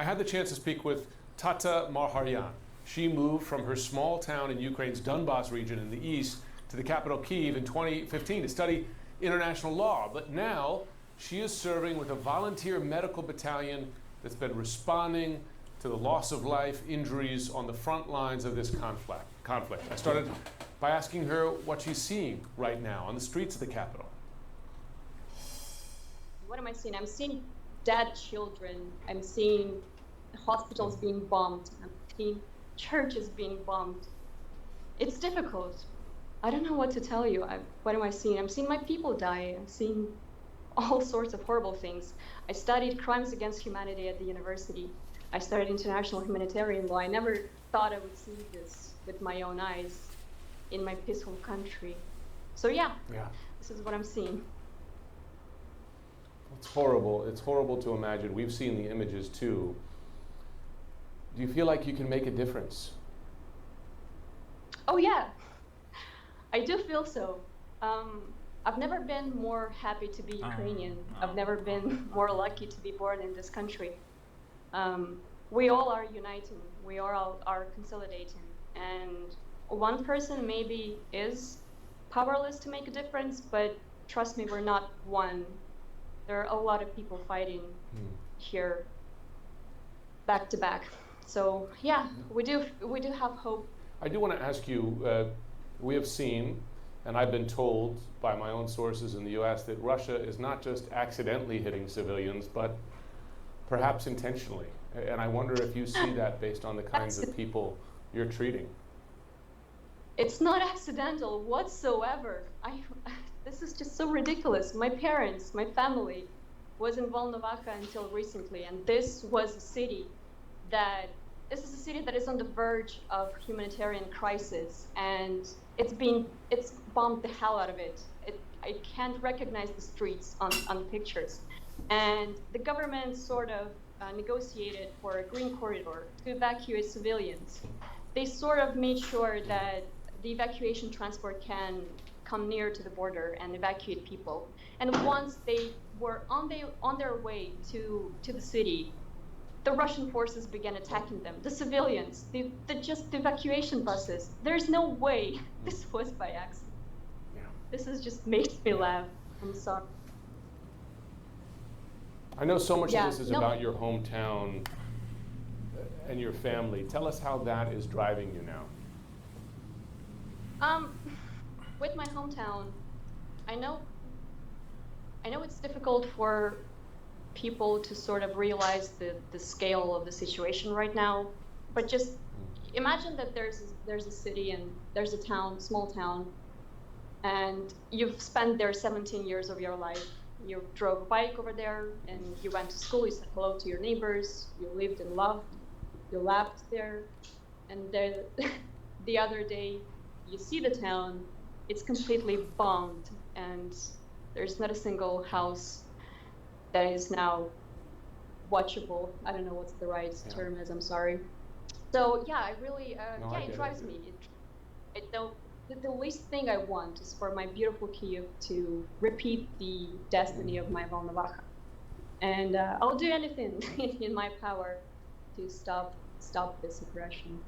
had the chance to speak with Tata Marharyan. She moved from her small town in Ukraine's Donbas region in the east to the capital Kyiv in 2015 to study international law. But now she is serving with a volunteer medical battalion that's been responding to the loss of life, injuries on the front lines of this conflict. I started by asking her what she's seeing right now on the streets of the capital. What am I seeing? I'm seeing dead children. I'm seeing hospitals being bombed. I'm seeing churches being bombed. It's difficult. I don't know what to tell you. What am I seeing? I'm seeing my people die. I'm seeing all sorts of horrible things. I studied crimes against humanity at the university. I studied international humanitarian law. I never thought I would see this with my own eyes in my peaceful country. So yeah, this is what I'm seeing. It's horrible. It's horrible to imagine. We've seen the images too. Do you feel like you can make a difference? Oh yeah, I do feel so. I've never been more happy to be Ukrainian. I've never been more lucky to be born in this country. We all are uniting. We all are consolidating. And one person maybe is powerless to make a difference, but trust me, we're not one. There are a lot of people fighting here back to back. So yeah, we do have hope. I do want to ask you, we have seen, and I've been told by my own sources in the US, that Russia is not just accidentally hitting civilians, but perhaps intentionally. And I wonder if you see that based on the kinds of people you're treating. It's not accidental whatsoever. This is just so ridiculous. My parents, my family was in Volnovakha until recently, and this is a city that is on the verge of humanitarian crisis, and it's bombed the hell out of it. I can't recognize the streets on pictures. And the government sort of negotiated for a green corridor to evacuate civilians. They sort of made sure that the evacuation transport can come near to the border and evacuate people. And once they were on their way to the city, the Russian forces began attacking them. The civilians, the evacuation buses. There's no way this was by accident. Yeah. This is just makes me laugh. I'm sorry. I know so much of this is about your hometown and your family. Tell us how that is driving you now. With my hometown, I know it's difficult for people to sort of realize the scale of the situation right now, but just imagine that there's a city and there's a town, small town, and you've spent there 17 years of your life. You drove a bike over there, and you went to school, you said hello to your neighbors, you lived and loved, you laughed there, and then the other day, you see the town, it's completely bombed, and there's not a single house that is now watchable. I don't know what's the right term is, I'm sorry. So yeah, I really, it drives me. The least thing I want is for my beautiful Kyiv to repeat the destiny of my Volnovakha. And I'll do anything in my power to stop this aggression.